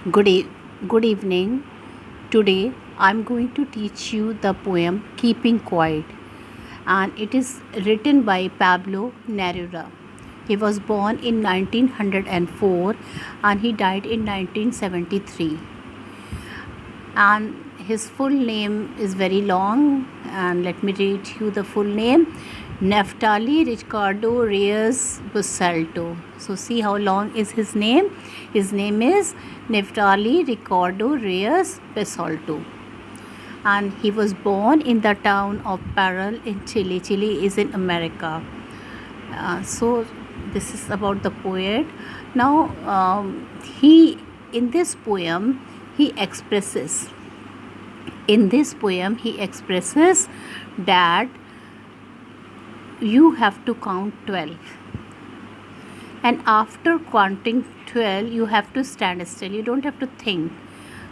Good, e- Good evening. Today I'm going to teach you the poem Keeping Quiet, and it is written by Pablo Neruda. He was born in 1904 and he died in 1973. And his full name is very long, and let me read you the full name: Neftali Ricardo Reyes Busalto. So see how long is his name. His name is Neftali Ricardo Reyes Busalto, and he was born in the town of Parral in Chile. Chile is in America. So this is about the poet. Now he in this poem he expresses that you have to count 12, and after counting 12 you have to stand still, you don't have to think.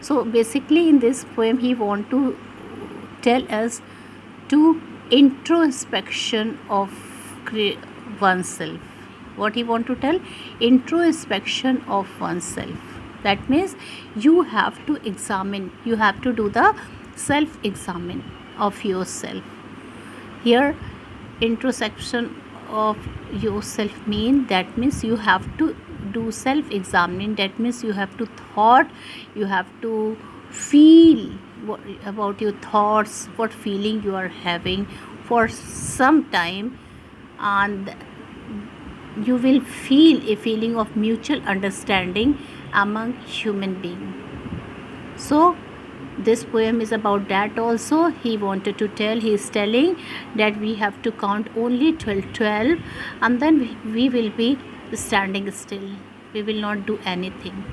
So basically in this poem he want to tell us to introspection of oneself. What he want to tell? Introspection of oneself. That means you have to examine, you have to do the self examine of yourself. Here introspection of yourself means you have to do self examining. That means you have to thought, you have to feel about your thoughts, what feeling you are having for some time, and you will feel a feeling of mutual understanding among human beings. So this poem is about that also. He wanted to tell, he is telling that we have to count only 12, and then we will be standing still. We will not do anything.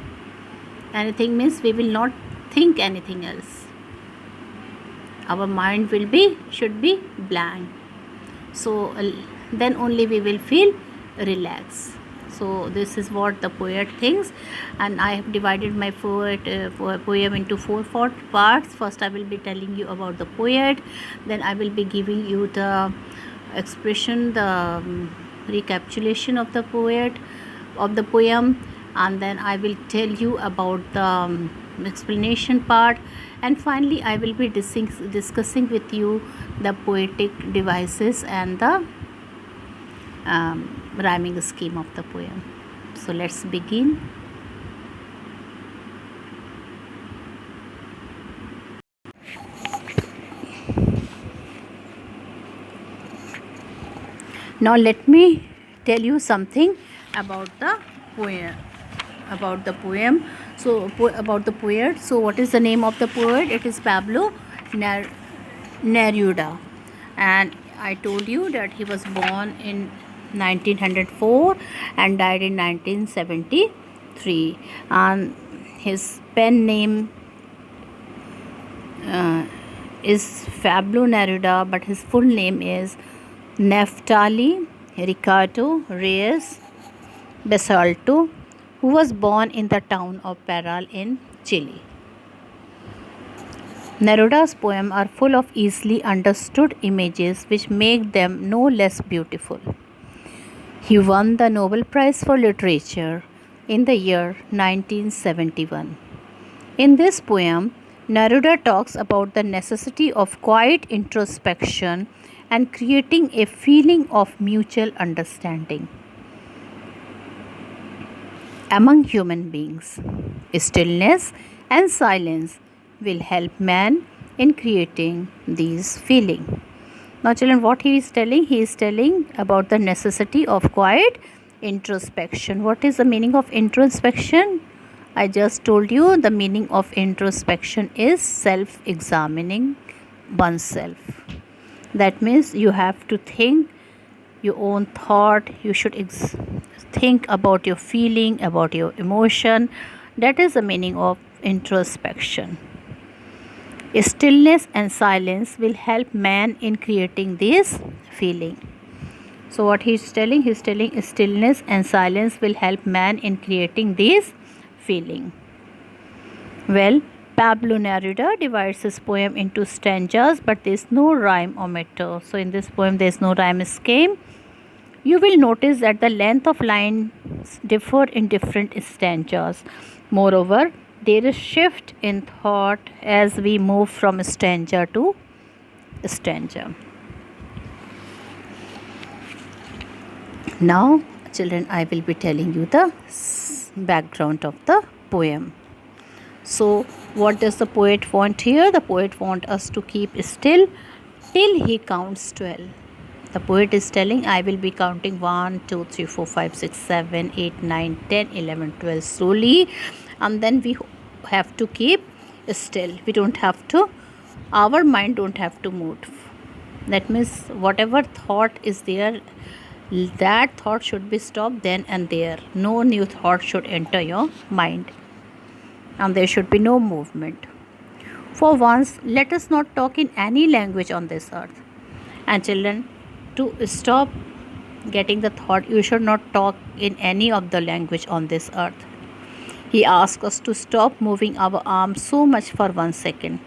Anything means we will not think anything else. Our mind should be blank. So then only we will feel relaxed. So this is what the poet thinks, and I have divided my poem into four parts. First I will be telling you about the poet, then I will be giving you the expression, the recapitulation of the poem, and then I will tell you about the explanation part, and finally I will be discussing with you the poetic devices and the rhyming scheme of the poem. So let's begin. Now let me tell you something about the poem. About the poet. So what is the name of the poet? It is Pablo Neruda, and I told you that he was born in 1904 and died in 1973, and his pen name is Pablo Neruda, but his full name is Neftali Ricardo Reyes Basalto, who was born in the town of Parral in Chile. Neruda's poems are full of easily understood images which make them no less beautiful. He won the Nobel Prize for Literature in the year 1971. In this poem, Neruda talks about the necessity of quiet introspection and creating a feeling of mutual understanding among human beings. Stillness and silence will help man in creating these feelings. Now children, what he is telling? He is telling about the necessity of quiet introspection. What is the meaning of introspection? I just told you the meaning of introspection is self-examining oneself. That means you have to think your own thought. You should think about your feeling, about your emotion. That is the meaning of introspection. Stillness and silence will help man in creating this feeling. So what he's telling stillness and silence will help man in creating this feeling. Well, Pablo Neruda divides his poem into stanzas, but there is no rhyme or meter. So in this poem there is no rhyme scheme. You will notice that the length of lines differ in different stanzas. Moreover, There is shift in thought as we move from stranger to stranger. Now, children, I will be telling you the background of the poem. So, what does the poet want here? The poet wants us to keep still till he counts 12. The poet is telling, I will be counting 1, 2, 3, 4, 5, 6, 7, 8, 9, 10, 11, 12 slowly, and then we have to keep still. We don't have to, our mind don't have to move. That means whatever thought is there, that thought should be stopped then and there. No new thought should enter your mind, and there should be no movement. For once, let us not talk in any language on this earth. And children, to stop getting the thought, you should not talk in any of the language on this earth. He asks us to stop moving our arms so much for 1 second.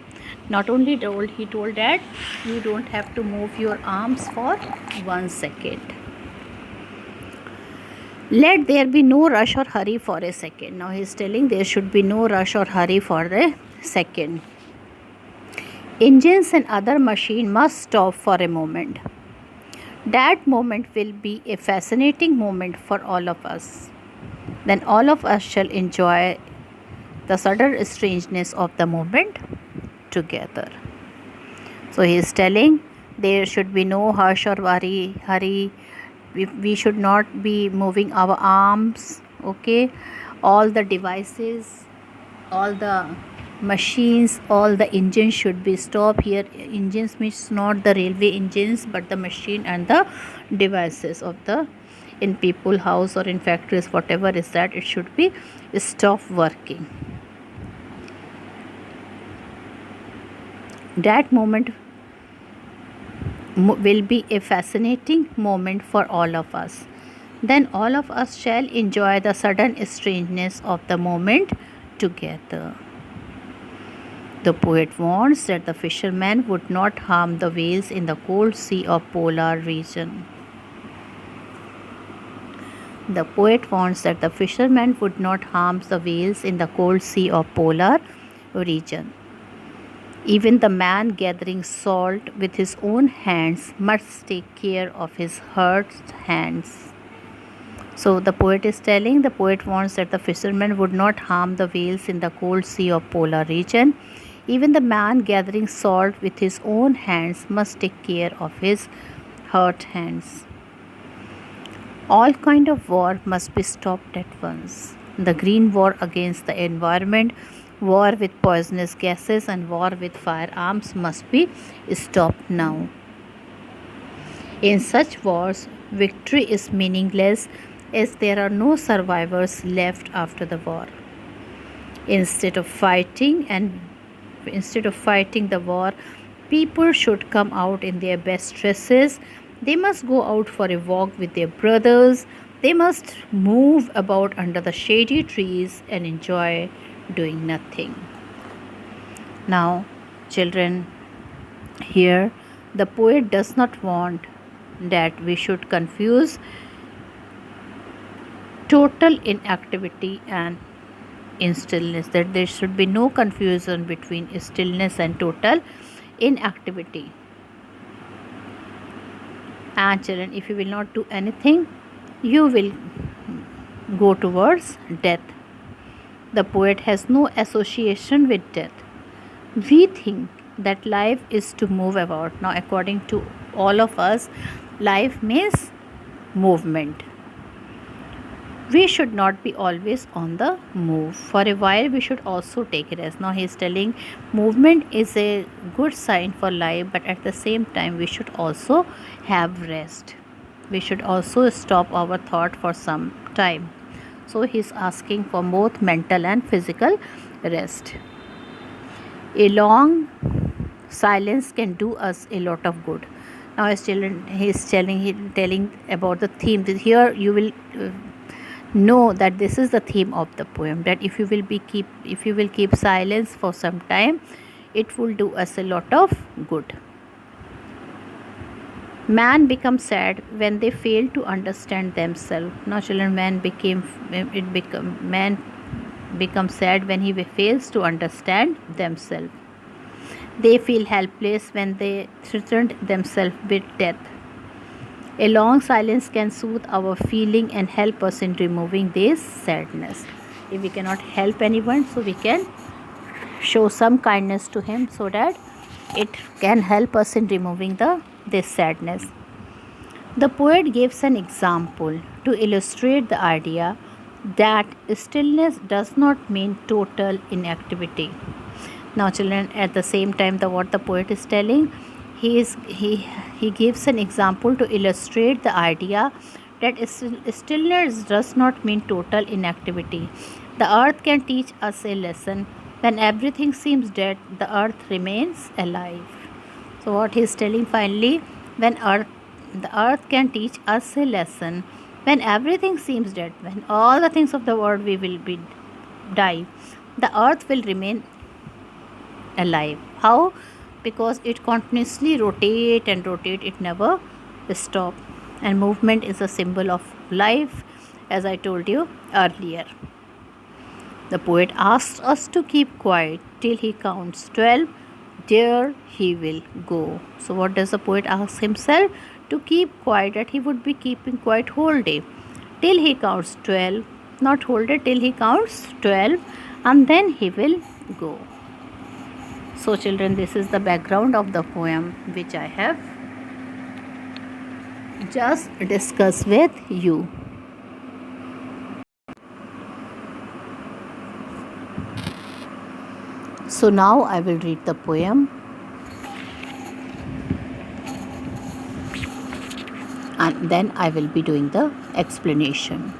Not only he told that you don't have to move your arms for 1 second. Let there be no rush or hurry for a second. Now he is telling there should be no rush or hurry for a second. Engines and other machine must stop for a moment. That moment will be a fascinating moment for all of us. Then all of us shall enjoy the sudden strangeness of the moment together. So he is telling there should be no hush or hurry. We should not be moving our arms. Okay, all the devices, all the machines, all the engines should be stopped. Here engines means not the railway engines but the machine and the devices of the in people house or in factories, whatever is that, it should be stop working. That moment will be a fascinating moment for all of us. Then all of us shall enjoy the sudden strangeness of the moment together. The poet warns that the fisherman would not harm the whales in the cold sea of polar region. The poet warns that the fisherman would not harm the whales in the cold sea of polar region. Even the man gathering salt with his own hands must take care of his hurt hands. So the poet is telling, the poet warns that the fisherman would not harm the whales in the cold sea of polar region. Even the man gathering salt with his own hands must take care of his hurt hands. All kind of war must be stopped at once. The green war against the environment, war with poisonous gases and war with firearms must be stopped now. In such wars, victory is meaningless as there are no survivors left after the war. Instead of fighting the war, people should come out in their best dresses. They must go out for a walk with their brothers. They must move about under the shady trees and enjoy doing nothing. Now, children, here the poet does not want that we should confuse total inactivity and in stillness, that there should be no confusion between stillness and total inactivity. And children, if you will not do anything, you will go towards death. The poet has no association with death. We think that life is to move about. Now, according to all of us, life means movement. We should not be always on the move. For a while, we should also take rest. Now, he is telling movement is a good sign for life, but at the same time, we should also have rest. We should also stop our thought for some time. So, he is asking for both mental and physical rest. A long silence can do us a lot of good. Now, as children, he is telling about the theme. Here, you will know that this is the theme of the poem, that if you will keep silence for some time, it will do us a lot of good. Man becomes sad when they fail to understand themselves. Now children, man become sad when he fails to understand themselves. They feel helpless when they threaten themselves with death. A long silence can soothe our feeling and help us in removing this sadness. If we cannot help anyone, so we can show some kindness to him so that it can help us in removing this sadness. The poet gives an example to illustrate the idea that stillness does not mean total inactivity. Now, children, at the same time, what the poet is telling, he gives an example to illustrate the idea that stillness does not mean total inactivity. The earth can teach us a lesson. When everything seems dead, the earth remains alive. So what he is telling finally, the earth can teach us a lesson. When everything seems dead, when all the things of the world will be die, the earth will remain alive. How? Because it continuously rotate and rotate, it never stop, and movement is a symbol of life, as I told you earlier. The poet asks us to keep quiet till he counts 12, there he will go. So what does the poet ask himself? To keep quiet, that he would be keeping quiet whole day till he counts 12, not whole day, till he counts 12, and then he will go. So children, this is the background of the poem which I have just discussed with you. So now I will read the poem and then I will be doing the explanation.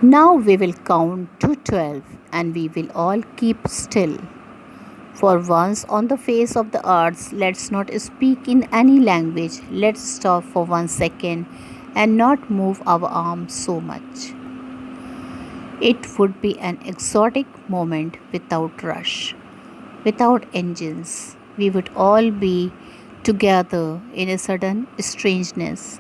Now we will count to 12 and we will all keep still. For once on the face of the earth, let's not speak in any language. Let's stop for 1 second and not move our arms so much. It would be an exotic moment without rush, without engines. We would all be together in a sudden strangeness.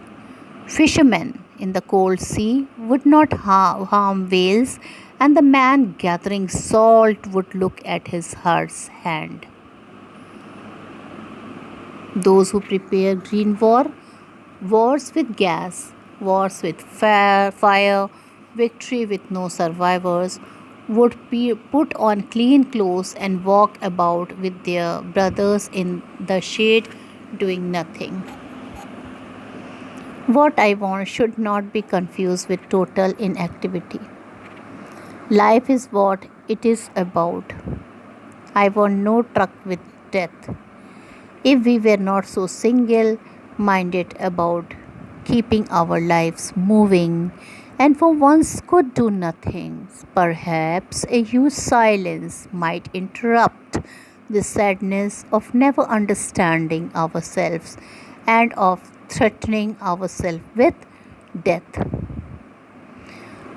Fishermen in the cold sea would not harm whales, and the man gathering salt would look at his heart's hand. Those who prepare green wars with gas, wars with fire, victory with no survivors, would put on clean clothes and walk about with their brothers in the shade doing nothing. What I want should not be confused with total inactivity. Life is what it is about. I want no truck with death. If we were not so single-minded about keeping our lives moving and for once could do nothing, perhaps a huge silence might interrupt the sadness of never understanding ourselves and of threatening ourselves with death.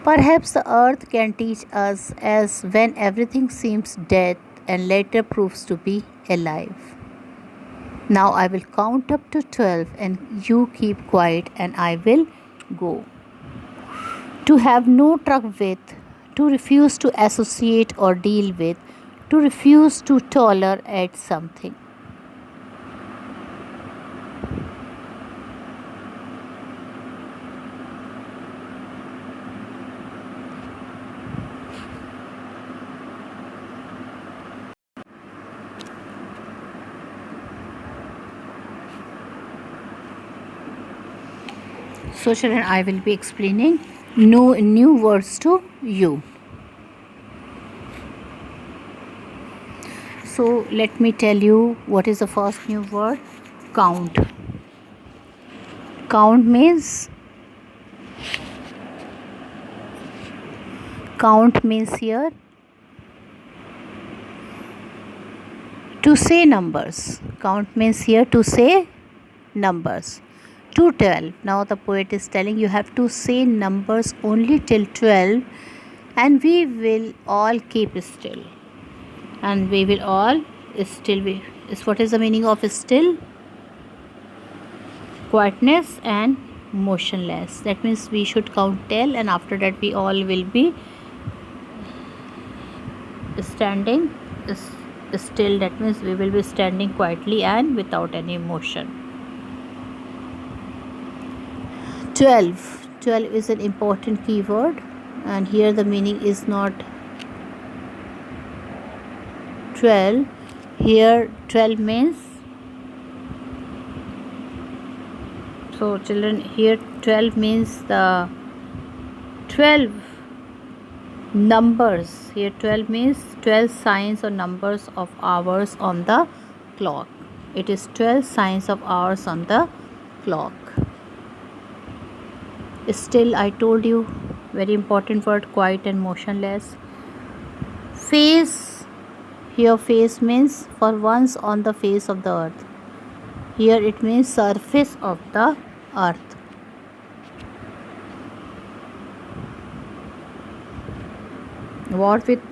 Perhaps the earth can teach us as when everything seems dead and later proves to be alive. Now I will count up to 12 and you keep quiet and I will go. To have no truck with, to refuse to associate or deal with, to refuse to tolerate something. So children, I will be explaining new words to you. So let me tell you what is the first new word. Count. Count means here to say numbers. Count means here to say numbers. To 12. Now the poet is telling you have to say numbers only till 12 and we will all keep still. And we will all still be. What is the meaning of still? Quietness and motionless. That means we should count 10 and after that we all will be standing still, that means we will be standing quietly and without any motion. 12. 12 is an important keyword, and here the meaning is not 12. Here 12 means, so children, here 12 means the 12 numbers. Here 12 means 12 signs or numbers of hours on the clock. It is 12 signs of hours on the clock. Still, I told you, very important word, quiet and motionless. Face. Here face means for once on the face of the earth. Here it means surface of the earth. What with,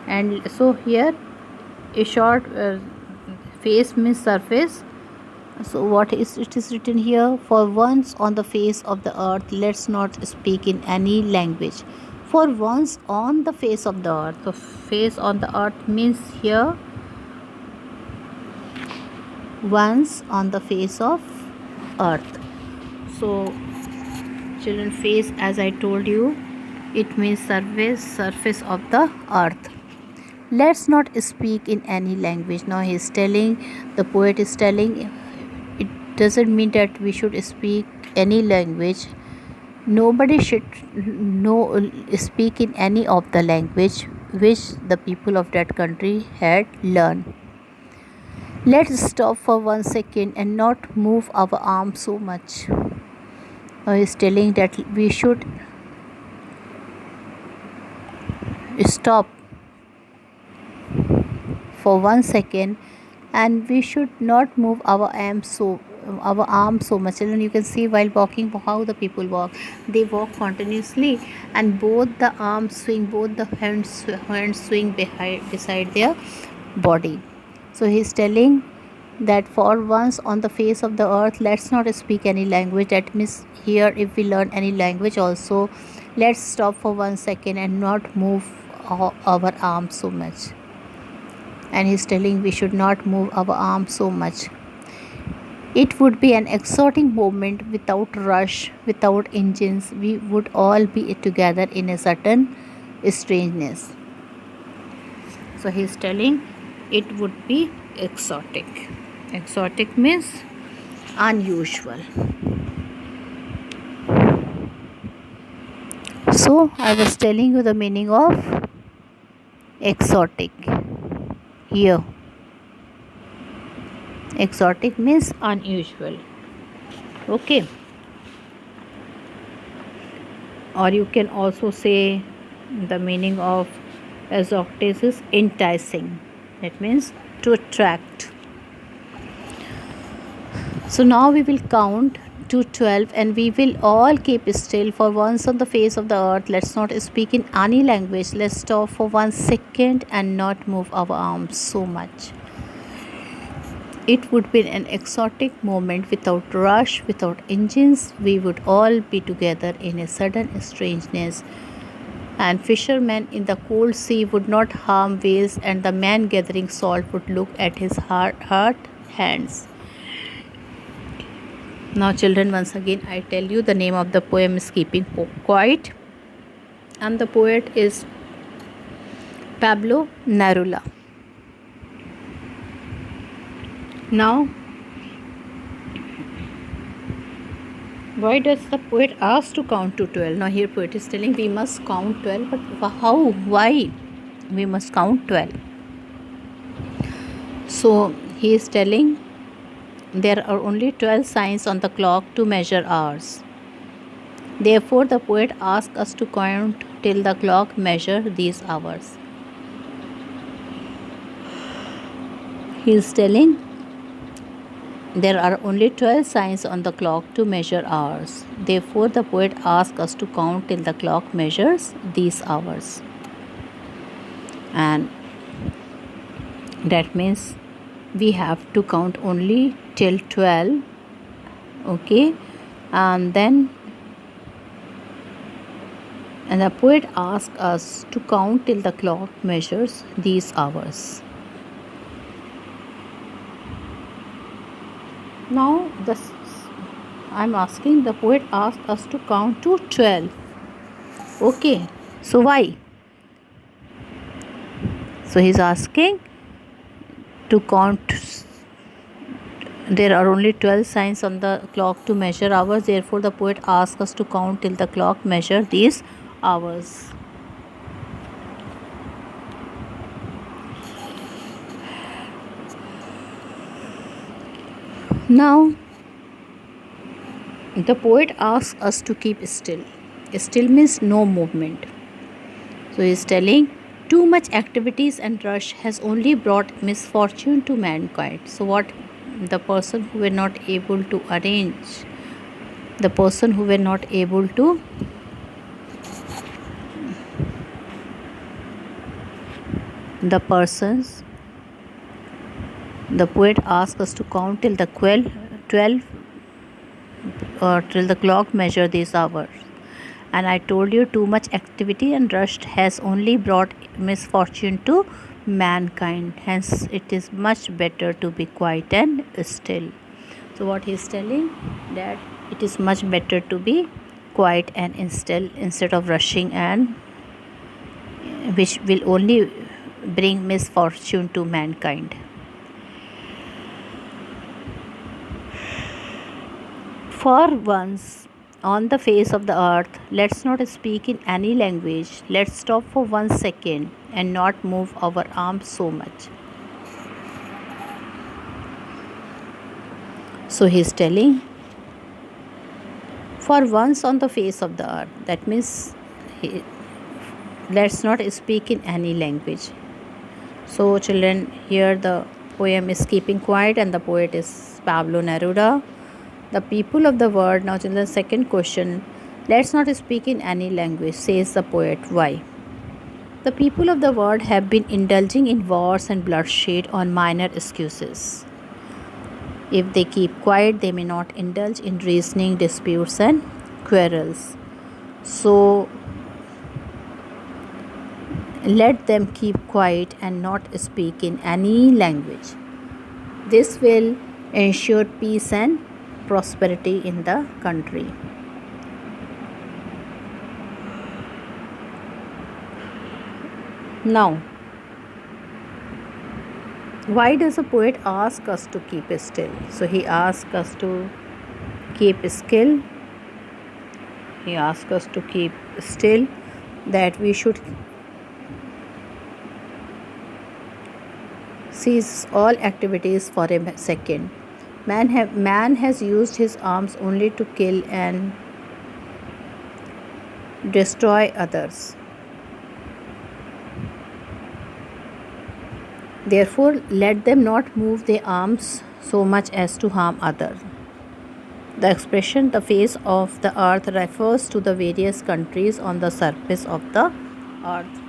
and so here a short face means surface. So what is it is written here? For once on the face of the earth, let's not speak in any language. For once on the face of the earth. So face on the earth means here once on the face of earth. So children, face, as I told you, it means surface of the earth. Let's not speak in any language. Now he is telling, the poet is telling, it doesn't mean that we should speak any language. Nobody should speak in any of the language which the people of that country had learned. Let's stop for 1 second and not move our arms so much. Now he is telling that we should stop for 1 second and we should not move our arms so much. And you can see while walking how the people walk. They walk continuously and both the arms swing, both the hands swing beside their body. So he is telling that for once on the face of the earth, let's not speak any language. That means here, if we learn any language also, let's stop for 1 second and not move our arms so much. And he's telling we should not move our arms so much. It would be an exciting moment without rush, without engines. We would all be together in a certain strangeness. So he's telling it would be exotic. Exotic means unusual. So I was telling you the meaning of exotic. Here exotic means unusual. Okay, or you can also say the meaning of exotic is enticing. That means to attract. So now we will count to 12 and we will all keep still for once on the face of the earth. Let's not speak in any language. Let's stop for 1 second and not move our arms so much. It would be an exotic moment without rush, without engines. We would all be together in a sudden strangeness. And fishermen in the cold sea would not harm whales, and the man gathering salt would look at his hurt hands. Now children, once again I tell you the name of the poem is Keeping Quiet, and the poet is Pablo Neruda. Now, why does the poet ask to count to 12? Now here poet is telling we must count 12, but how? Why we must count 12? So he is telling there are only 12 signs on the clock to measure hours. Therefore, the poet asks us to count till the clock measure these hours. He is telling there are only 12 signs on the clock to measure hours. Therefore, the poet asks us to count till the clock measures these hours. And that means we have to count only till 12. Okay, and then And the poet asks us to count till the clock measures these hours. Now, I'm asking, the poet asks us to count to 12. Okay, so why? So he's asking to count. There are only 12 signs on the clock to measure hours. Therefore, the poet asks us to count till the clock measure these hours. Now, the poet asks us to keep still. Still means no movement. So he is telling, too much activities and rush has only brought misfortune to mankind. So what the person who were not able to arrange, the person who were not able to the persons, the poet asks us to count till the 12 or till the clock measure these hours. And I told you, too much activity and rush has only brought misfortune to mankind. Hence, it is much better to be quiet and still. So, what he is telling, that it is much better to be quiet and still instead of rushing, and which will only bring misfortune to mankind. For once on the face of the earth, let's not speak in any language. Let's stop for 1 second and not move our arms so much. So he's telling, for once on the face of the earth, that means let's not speak in any language. So, children, here the poem is keeping quiet, and the poet is Pablo Neruda. The people of the world. Now, children, second question. Let's not speak in any language, says the poet. Why? The people of the world have been indulging in wars and bloodshed on minor excuses. If they keep quiet, they may not indulge in reasoning, disputes, and quarrels. So, let them keep quiet and not speak in any language. This will ensure peace and prosperity in the country. Now, why does a poet ask us to keep still? So he asks us to keep still. He asks us to keep still, that we should cease all activities for a second. Man has used his arms only to kill and destroy others. Therefore, let them not move their arms so much as to harm others. The expression the face of the earth refers to the various countries on the surface of the earth.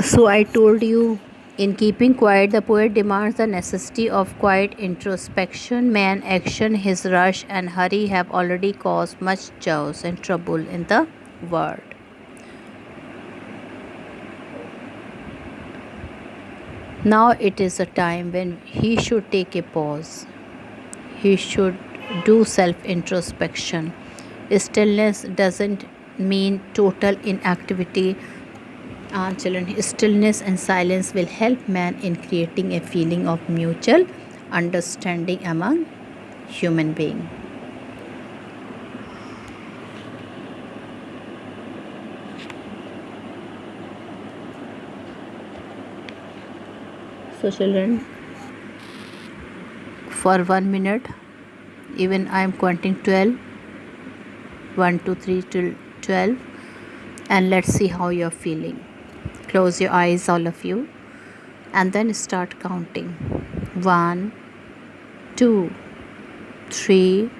So I told you, in keeping quiet, the poet demands the necessity of quiet introspection. Man, action, his rush and hurry have already caused much chaos and trouble in the world. Now it is a time when he should take a pause. He should do self introspection. Stillness doesn't mean total inactivity. Children, stillness and silence will help man in creating a feeling of mutual understanding among human beings. So, children, for 1 minute, even I am counting 12, 1, 2, 3 till 12, and let's see how you're feeling. Close your eyes, all of you, and then start counting. 1, 2, 3,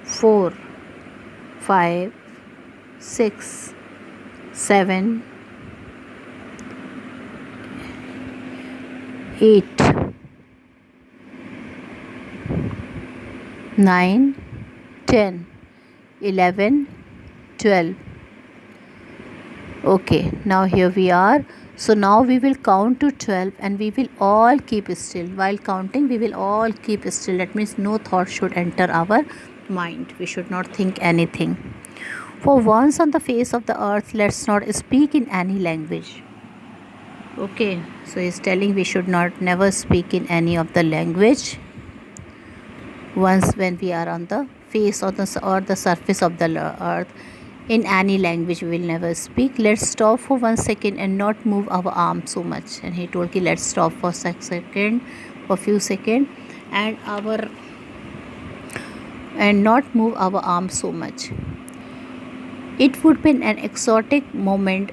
4, 5, 6, 7, 8, 9, 10, 11, 12. Okay, now here we are. So now we will count to 12 and we will all keep still. While counting, we will all keep still. That means no thought should enter our mind. We should not think anything. For once on the face of the earth, let's not speak in any language. Okay, so he's telling we should not never speak in any of the language once when we are on the face or the surface of the earth. In any language we will never speak. Let's stop for 1 second and not move our arm so much. And he told me let's stop for second, for few seconds, and not move our arm so much. It would be an exotic moment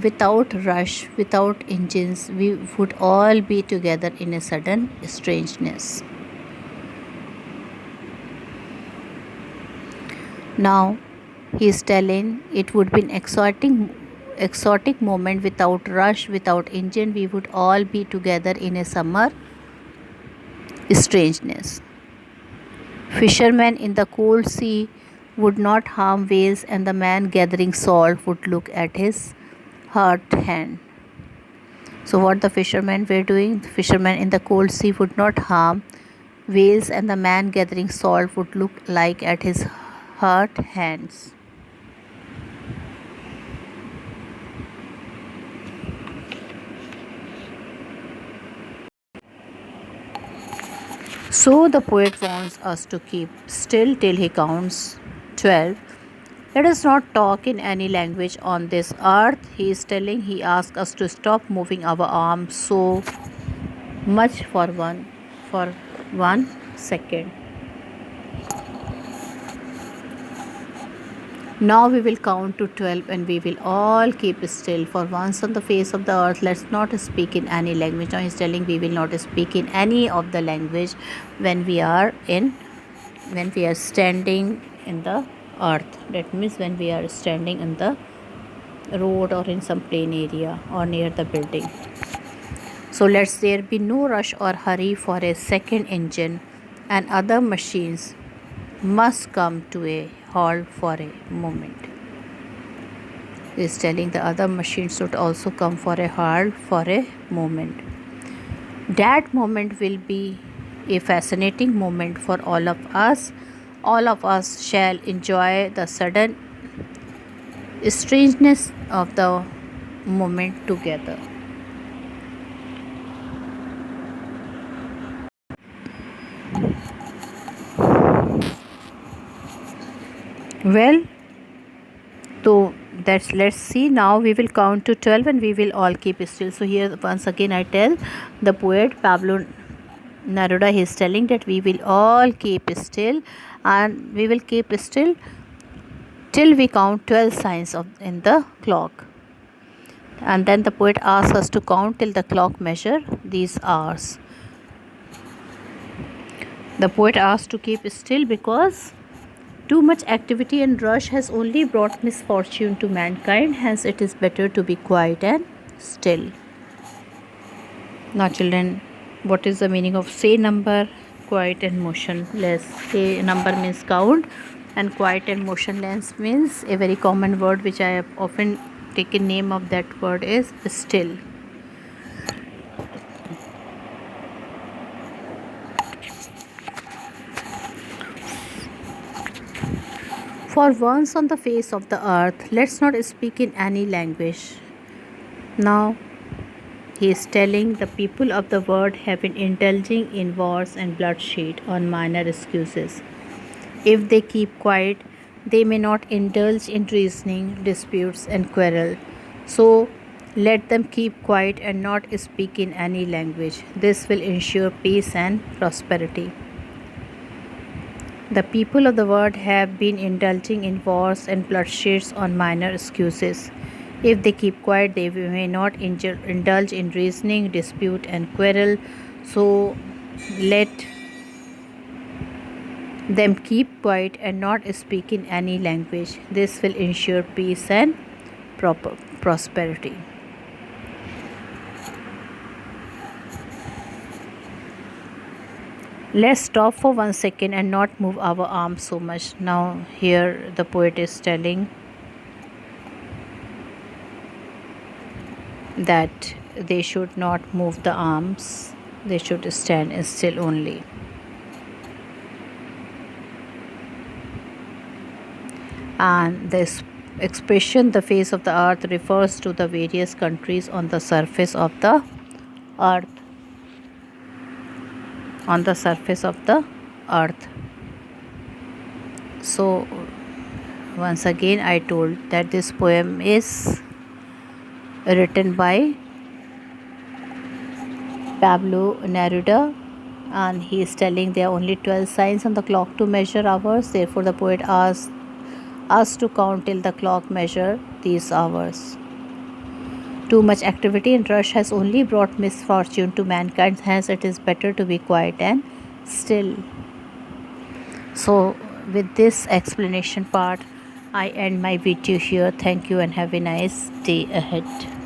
without rush, without engines. We would all be together in a sudden strangeness. Now he is telling it would be an exotic moment without rush, without engine. We would all be together in a summer strangeness. Fishermen in the cold sea would not harm whales, and the man gathering salt would look at his hurt hand. So what the fishermen were doing? The fishermen in the cold sea would not harm whales, and the man gathering salt would look like at his hurt hands. So the poet wants us to keep still till he counts 12. Let us not talk in any language on this earth. He is telling, he asks us to stop moving our arms so much for 1 second. Now we will count to 12 and we will all keep still for once on the face of the earth. Let's not speak in any language. Now he's telling we will not speak in any of the language when we are standing in the earth. That means when we are standing in the road or in some plain area or near the building. So let there be no rush or hurry for a second. Engine and other machines must come to a halt for a moment. He is telling the other machines should also come for a halt for a moment. That moment will be a fascinating moment for all of us. All of us shall enjoy the sudden strangeness of the moment together. Well, so that's, let's see. Now we will count to 12 and we will all keep still. So here once again I tell the poet Pablo Neruda, he is telling that we will all keep still and we will keep still till we count 12 signs in the clock. And then the poet asks us to count till the clock measure these hours. The poet asks to keep still because too much activity and rush has only brought misfortune to mankind. Hence it is better to be quiet and still. Now children, what is the meaning of say number, quiet and motionless? Say number means count and quiet and motionless means a very common word which I have often taken name of that word is still. For once on the face of the earth, let's not speak in any language. Now he is telling the people of the world have been indulging in wars and bloodshed on minor excuses. If they keep quiet, they may not indulge in reasoning, disputes, and quarrel. So let them keep quiet and not speak in any language. This will ensure peace and prosperity. The people of the world have been indulging in wars and bloodsheds on minor excuses. If they keep quiet, they may not indulge in reasoning, dispute, and quarrel. So let them keep quiet and not speak in any language. This will ensure peace and prosperity. Let's stop for 1 second and not move our arms so much. Now, here the poet is telling that they should not move the arms, they should stand still only. And this expression, the face of the earth, refers to the various countries on the surface of the earth. On the surface of the earth. So, once again, I told that this poem is written by Pablo Neruda, and he is telling there are only 12 signs on the clock to measure hours. Therefore, the poet asks us to count till the clock measure these hours. Too much activity and rush has only brought misfortune to mankind, hence it is better to be quiet and still. So, with this explanation part, I end my video here. Thank you and have a nice day ahead.